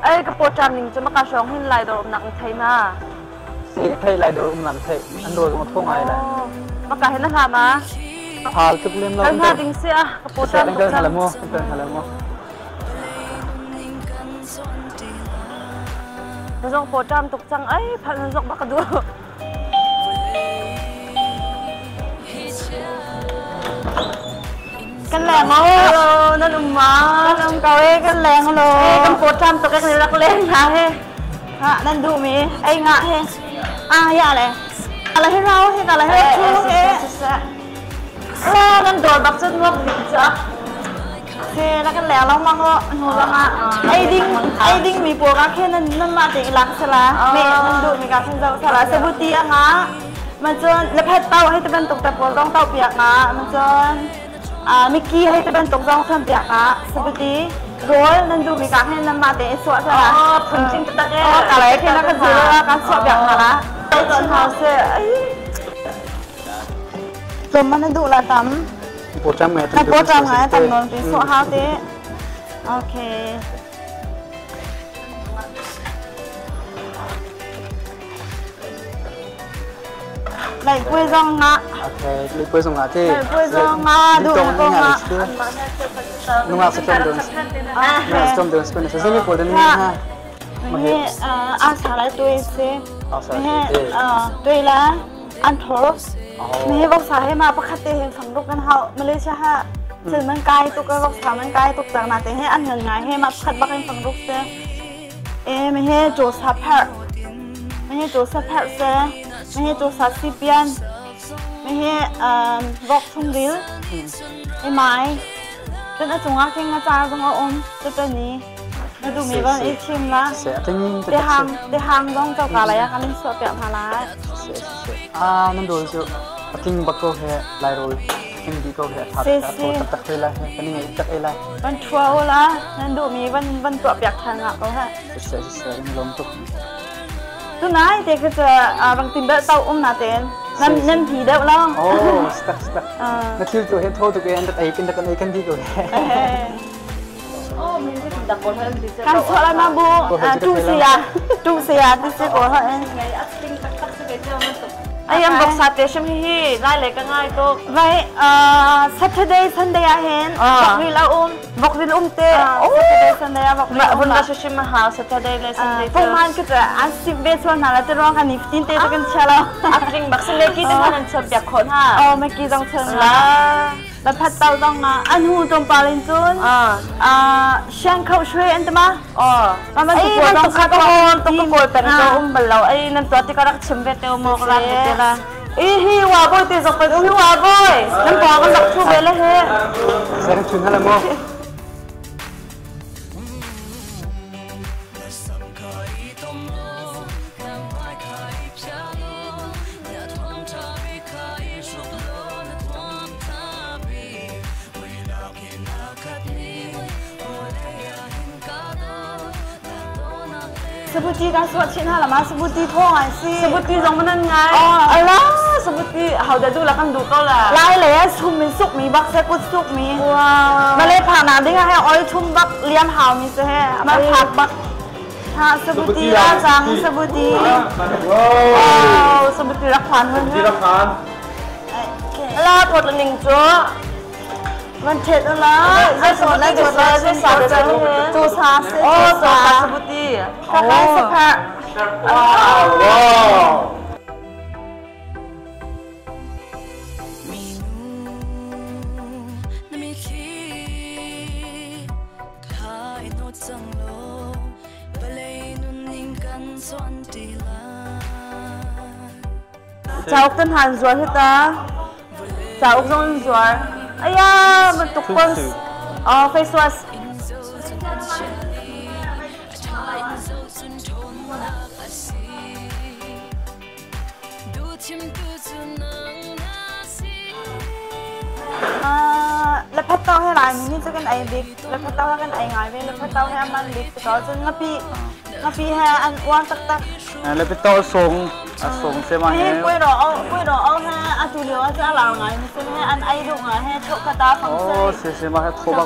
ไอ้กระโปรงจำหนึ่งจะมากระชองให้ลายดอกหนักไทยมาสิให้ลายดอกหนักไทยอันโดนมาทุ่งอะไรเลยมากระเห็นนะคะมาพาทุกเรื่องเราหน้าดิ้งเสียกระโปรงจำเดินหาละโม่เดินหาละโม่จะส่งโปรจำตกจังไอ้พันส่งบักกระดูกันแรงเอานั่นอุ้มมาน้ำเกาเอ้กันแรงเอาเลยกันโปรจำตกกันรักเล่นฮะเฮ้ฮะนั่นดูมีไอ้งะเฮ้อย่าอะไรอะไรให้เราให้อะไรให้เราช่วยเฮ้นั่นโดนบักจนงบดิจ้ะเฮ้แล้วกันแล้วเรามาก็หนูละไอ้ดิ้งมีปัวกันแค่นั่นมาติรักสละเมย์นั่นดูมีกันแค่เจ้าสละเซบุตีอ่ะนะมันจนแล้วแพทเต้าให้จะเป็นตกแต่ปัวต้องเต้าเปียกนะมันจนมิกกี้ให้จะเป็นตกต้องทำเปียกนะเซบุตีโรยนั่นดูมีกันให้นั่นมาติสวดสละผึ่งจริงตะแก่อะไรแค่นั้นก็ซื้อแล้วกันสวดเปียกมาละไอ้จนเท้าเสียจนมันนั่นดูละตั้มโปรจำไงโปรจำไงตั้มนนท์ไปสวดฮาวเต้โอเคlại quê rong ngã. Ok, lại quê rong ngã thì. Lại quê rong ngã, đủ rong ngã. Nung ngã sẽ đường. Nung sẽ đường sẽ sẽ sẽ đi ha. Mẹ sao lại tôi sẽ. Mẹ tôi là ăn thổ. Mẹ bóc xả hay mà bắt khách tiền phẳng lúcกันhậu Malaysia ha. Chứ mình cay tục cái bóc xả mình cay tục chẳng là tiền hay ăn ngần ngày hay mà khách bắt em phẳng lúc sẽ. Mẹ hay chỗ sắp hạt. Mẹ hay chỗ sắp hạt sẽ.ไม่ให้ตัวสัตว์ซีเปียนไม่ให้รอกทุ่งริ้วไอ้ไม้เป็นอาจงอาเข่งอาจารย์ต้องเอาอมจะตัวนี้มาดูมีบ้างไอ้ชิมละเดี๋ยวหางต้องเจ้ากาอะไรกันสวดเปียกพารานั่นดูสิทิ้งบักโก้แค่ลายโรยทิ้งดีโก้แค่ทัดตักเลยละอันนี้ไงตักเอละวันทัวร์ละนั่นดูมีวันตัวเปียกทางอ่ะก็ฮะเสียลมตุกตัวไหนเด็กก็จะบางทีเด็กเต้านาเต้นนั่นผีเด็กแล้วโอ้สตั๊กนั่นคือตัวเห็นโทษตัวเองแต่ไอ้กินแต่กันไอ้กันที่ตัวโอ้มีที่ติดตะโกนให้ดิฉันการสอนมาบูจูเซียที่จะโกนให้ไงอัดติ้งตักๆเจ้ามันตกไอ้ยังบอกสัตย์เชื่อมฮีได้เลยก็ง่ายตัวไว้Saturday Sunday เห็นบอกวิลเต้Saturday Sunday บอกวันละชั่วโมงหา Saturday เลย Sunday พวกมันก็จะอันสิบเบสวันนั้นจะร้องกันนิฟตินเต้กันเชียวแล้วอัดติ้งบักซิเลกี้ที่มันเชิญจากคนฮะเมื่อกี้ต้องเชิญแล้วพัดเต้าต้องอันหูตรงปาลินจุนเชียงเขาช่วยอันตมามันถูกปวดต้องขัดต้องกระโกยเป็นตัวบัลเราไอ้นั่นตัวที่ก็รักชิมเบตเตลโมกรักเบตเตล่ะฮิวาบุยตีสกปรกฮิวาบุยนั่นปอกันดักชูเบลเลยเฮ้เสียงชุนฮะละโมสบู่การสวดชินฮะละมาสบู่ท้องไอซีสบู่จงมันนั่นไงอะไรสบู่เขาจะดูแล้วกันดูก็ละไล่เลยชุ่มมีสุกมีบักเซกุสุกมีว้าวมาเลยผ่านน้ำได้ไงให้อ้อยชุ่มบักเลี้ยมหาวมีเสฮมาผักบักฮะสบู่อาจังสบู่ว้าวสบู่รักผ่านเพื่อนรักผ่านลาถอดหนึ่งจ้วมันเท็ดอะไรจะสอนได้จะสอนจะสอนจะจูซาสจูซาสบูตี้ข้าวสปาว้าวเจ้าต้นหันสวยที่ตาเจ้าต้นสวย哎呀，มันตุกคนface wash แล้วพัดเต้าให้หลายนี่จะกันไอบิ๊กแล้วพัดเต้าให้กันไอง่ายไปแล้วพัดเต้าให้มันบิ๊กก็จะงับปีให้อันอ้วนตักแล้วไปเต้าส่ง ส่งเสียมาให้ปุ้ยรอเอาฮะอาจูเลียวจะหลังไงไม่ใช่ให้อันไอดูไงให้โชคตาฟังเสีย เสียมาให้โคบัง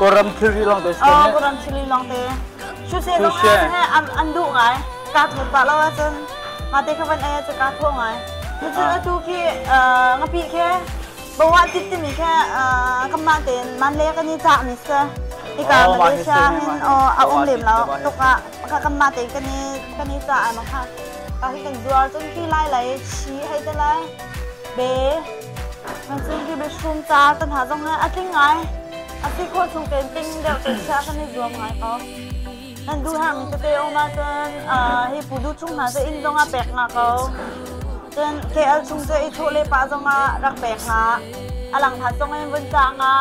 กรำทิลีลองเตสเนี่ยกรำทิลีลองเตชูเสียต้องให้อันดูไงการถูกปะแล้วจนมาเตะขับวันเอจะการท่วงไงมันจะดูที่งปีแค่บอกว่าจิตจะมีแค่คำมาเต็นมันเล็กกันนี่จ่ามิสเตอร์ที่การมาเลเซียเห็นเอาเหลี่ยมแล้วตกอะคำมาเต็นกันนี่จ่ามาค่ะการที่กันจัวจนที่ไล่ไหลชี้ให้จะไล่เบมันจนที่ไปชุ่มจ่าตันหาจังไงอะติ้งไงอะติ้งโคตรสุ่มเก่งติ้งเดี๋ยวเตะชากันในจัวไงเขานั่นดูห่างจะเตะออกมาจนให้ผู้ดูชุ่มหาจะอินจังอะแปลกมาเขาจนเคลชุ่มจะอีทุเล่ป้าจังอะรักแปลกมาอลังทัดจังไงบนจังอะ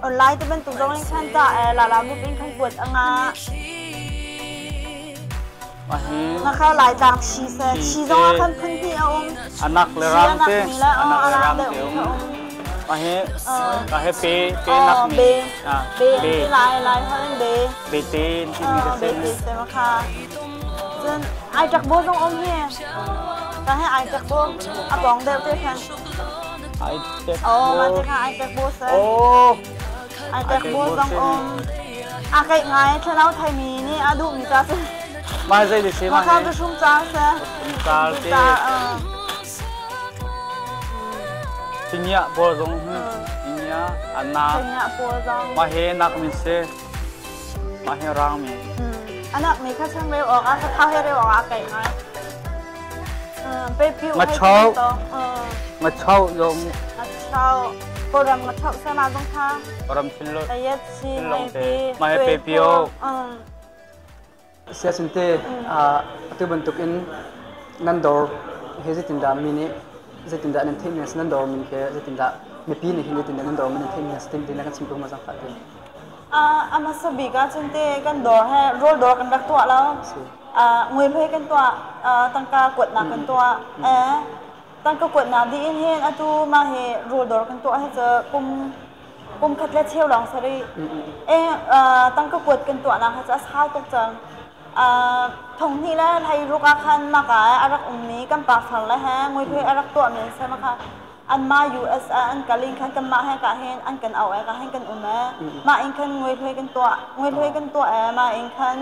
ออนไลน์จะเป็นตุ่มจังไงขั้นจ่าลาลามุเป็นขั้นปวดอ่ะมาเข้าหลายจางชีจังอะขั้นพื้นที่เอาอันนักเลยรังเต้อันนักเลยรังเต้มาเฮเปนักมีเบลายเขาเล่นเบตีนที่มีกระเซ็นเต็มค่ะจนไอจักโบต้องอมเนี่ยการให้ไอจักโบอ่ะบองเดลเต้แคนไอจักโบมาเต้ค่ะไอจักโบเซ่ไอจักโบต้องอมอ่ะไก่ไงฉันเอาไทยมีนี่อ่ะดูมีจ้าเซ่มาเซ่ดิสิมาเข้าประชุมจ้าเซ่จ้าเซ่ที่นี่ปวดตรงที่นี่อันนักมาเฮนักมิเซ่มาเฮรังมีอันนักมีแค่ช่างเร็วออกอ่ะถ้าให้เร็วออกไก่ไงไปผิวมาเช่ายงมาเช่าโปรแกรมมาเช่าใช่ไหมต้องค่ะโปรแกรมชินเลยแต่ยัดชินเลยมาให้ไปผิวเสียสินเตตัวบรรทุกอินนันดอร์เฮจิตินดามินิเจตินดานันเทมิสนันดอร์มินเคเจตินดาไม่ปีนี่เฮจิตินดานันดอร์มินเทมิสตินดินักชิมตัวมาสังกัดเองมาสบีกันจนเตกันดอร์ให้โรลดอร์กันรักตัวแล้วงวยเพลกันตัวตั้งกากดหนักกันตัวตั้งกากดหนักดีอินเฮนตูมาเฮโรลดอร์กันตัวให้เจอปุ่มคัดเลือดเชี่ยวหลังสรีตั้งกากดกันตัวนะให้จะช้าตกจังทงที่แล้วไทยรุกอาคันมากอารักมีกันปากฝังแล้วฮะงวยเพลอารักตัวเหมือนใช่ไหมคะอันมา US อันกันลิงคันกันมาให้กันเห็นอันกันเอากันให้กันอุ่นมาเองคันงวยเพลกันตัวมาเองคัน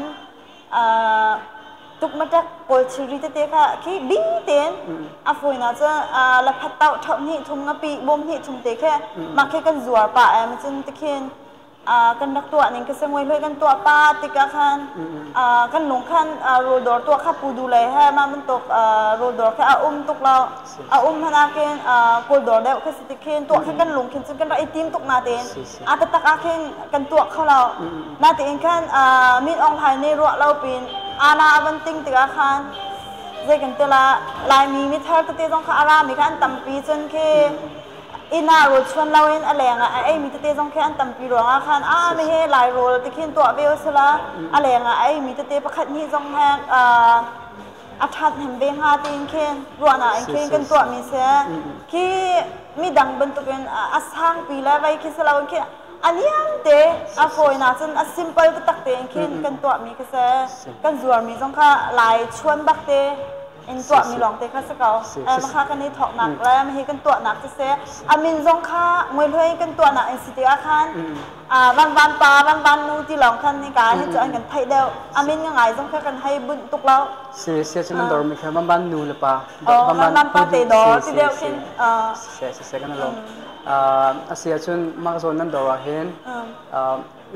ทุกมาจากโกลชิริเตค่ะที่บิ้งเตียนฝอยน่าจะละพัดเต่าทำนี่ทุ่งปีบ่มนี่ทุ่งเตะแค่มาแค่กันจั่วป่ามันจะตะเคียนกันรักตัวนี่ก็สงวยเลยกันตัวป้าติกาคันกันหลงคันโรดอร์ตัวข้าปูดูเลยให้มามันตกโรดอร์แค่ตกเราพนักงานโกลดอร์ได้แค่สติเคนตัวแค่กันหลงเคนซึ่งกันไอทีมตกนาเตนแต่ตักเคนกันตัวเขาเรานาเตนคันมีออนไลน์ในรัวเราเป็นอาณาบันติงติกาคันเจกันเตละลายมีมิเทอร์ตัวต้องข้าอารามีคันตั้มปีจนแค่อินารถชวนเราเองอะไรเงี้ยไอ้มีตัวต้องแค่อันตั้มปีรองอาคารไม่ให้หลายโรลติเขียนตัวเบลสละอะไรเงี้ยไอ้มีตัวประคัดนี่ต้องแค่อัฐัดเห็นเบงหาตีนเขียนรัวน่ะเขียนกันตัวมีเสียที่มีดังบรรทุกเป็นอัศางปีแล้วไปคิดสละวันเขียนอันนี้อันเตะฝอยน่ะจนซิมเปิลตักเตะเขียนกันตัวมีก็เสียกันจั่วมีต้องแค่หลายชวนบักเตะอินตัวมีหลงเตะข้าศึกเอามาฆ่ากันในถอกหนักแล้วมาให้กันตัวหนักจะเสียมินจงฆ่ามวยเลยกันตัวหนักอินสิติอาคารวันปลาวันนูที่หลงคันในการให้เจอกันไทยเดียวมินยังไงจงฆ่ากันให้บุญตุกเราเสียฉันดอร์มีแค่วันนูหรือเปล่าวันปลาเตะดอที่เดียวกินเสียกันลงเสียฉันมาโซนนั้นดอร์เห็น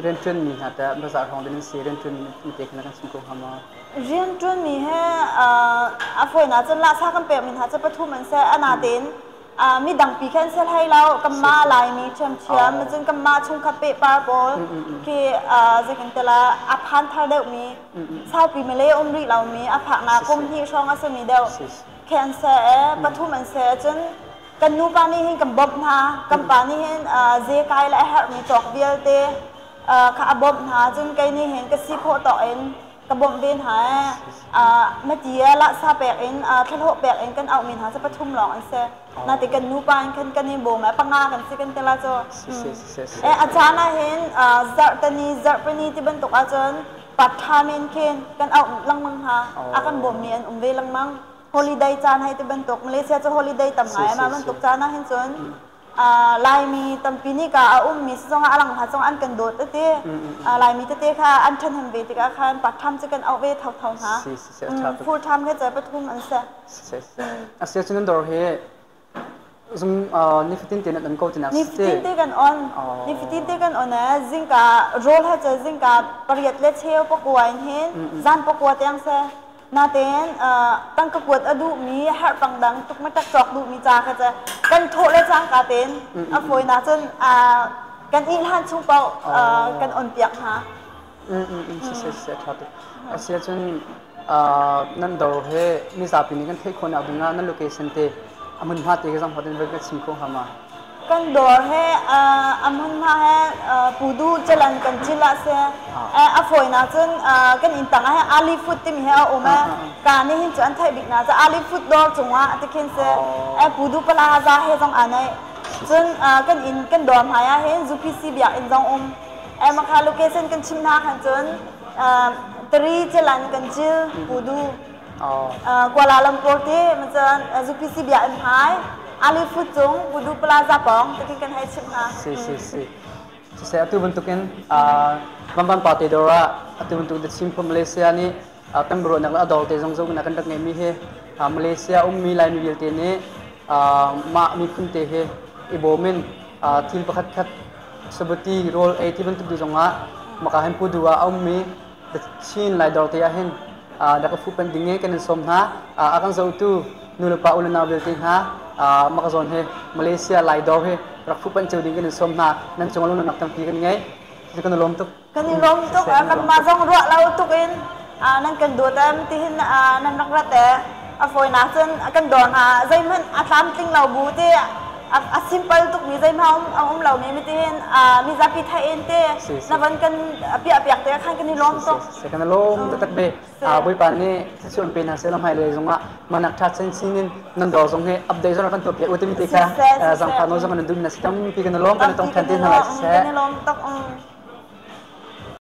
เรียนจนมีฮะแต่ภาษาของเรียนเสียเรียนจนมีเด็กนักศึกษาเข้ามาเรียนจนมีให้ฝอยน่ะจนละซากันเปียมินหาจะประทุมันเสียอนาเดนมีดังปีแค่เสียให้เรากัมมาลายมีเชื่อมมันจนกัมมาชงคาเปปาร์บอลที่จะกันแต่ละพันธะเดียวมีชาวปีเมเล่อมริเรามีผักนาคมที่ช่องอาเซมีเดียวแค่เสียประทุมันเสียจนกันนูปานี่เห็นกับบนะกัมปานี่เห็นเจกายและแฮร์มีจอกเบียลเตข้าบบนะจนไกนี่เห็นกสิโคต่อเอ็นกระบอกเบนหายเมื่อกี้ละซาแปกเองทะเลาะแปกเองกันเอามินหาจะประชุมหลองอันเซ่นาติกันนูปานกันนี่โบแม่ปังงากันสิกันเตล่าโจอาจารย์น่ะเห็นจัดตนีจัดปนีที่บรรทุกอาจารย์ป ปัดทามินเคนกันเอาลังมังฮะอากันบ่มีอันเวลังมังฮอลิเดย์จานให้ที่บรรทุกมาเลเซียจะฮอลิเดย์ต่ำไงมาบรรทุกจานนะเห็นจนลายมีตั้มปีนี้ก็มีส่งอลังหาส่งอันกันโดดเต้ลายมีเต้ค่ะอันทันทำเวทีก็ค่ะปัดทำจะกันเอาเวทเท่าฮะฟูลทำแค่ใจประทุมอันเสียอาเซียนนั่นดอร์เฮซุ่มนี่ฟิตินเตนันก็จะนักนี่ฟิตินเตกันออนนี่ฟิตินเตกันออนนะจิงกาโรลให้เจอจิงกาปริยัติเลเชียวปกวยเห็นจานปกวยยังเสียนาเตนตั้งกบฏอดูมีหาปังดังตุกมาตักจอกดูมีจ่าก็จะกันโถเลจังกาเตนฝอยนาจนกันอินหันชุ่มเปากันอ่อนเปียกฮะเสียครับเสียจนนั่นดอร์เฮมีสาปีนี้กันให้คนเอาดึงนั่นโลเคชั่นเตอามันมาเตะก็สัมผัสได้แบบชิมโคฮามากันดอร์เฮอามันมาเฮปูดูเจริญกันจิลาเสียฝอยนาจนกันอินตังเฮอาลีฟุตที่มีเฮอโอเมการนี้เห็นจนไทยบิ๊กนาจะอาลีฟุตดอร์จงว่าที่เขียนเสียปูดูปลาซาเฮจงอันนี้จนกันอินกันดอร์มาเห็นจูพีซีเบียอินจงมาคาโลเคชั่นกันชิมนาขันจนตรีเจริญกันจิลปูดูกัวลาลัมโปร์ที่มันจะจูพีซีเบียอินหายอาลีฟุตจงปูดูปลาซาปองที่กันให้ชิมนาsaya tu bentukin bamban partai dora tu bentuk de simpul Malaysia ni kan bro nak adol te jong jong nak kan ngemi he Malaysia mi lai mi bilte ni ma mi kun te he ibomen thil pakhat khat seperti role ti bentuk du jonga maka hem pu dua mi de chin lai dor te ya hen da ka fu pendinge kan som ha akan zo tu nulpa ulana bilte ha maka zon he Malaysia lai dor heรักผู้เป็นเจ้าดีกันสมนานั่นจงลงนักตั้งปีกันไงจะกันล้มตุกกันล้มตุกกันมาจงรัวเราตุกอินนั่นกันดูแต่ที่เห็นนั่นนักรัฐแต่ฝอยนักจนกันโดนใจมันตามติงเราบูที่ซิมเปิลตุกมีใจมันเราไม่ที่เห็นมีจับพิธาเอ็นเต้นับวันกันเปียกแต่ข้างกันล้มตุกเสกันล้มตุกเบบุยปานนี่ชวนเป็นเสร็จแล้วให้เลยจงว่ามันนักทัศน์สิ่งนั้นดอจงให้อัปเดตจนกันตัวเปียอุตมิติค่ะสังขารโน้ตจงกันดูนักสิทธิ์มีกันล้มกันต้องแทนที่นั่นแหละกันล้มตุก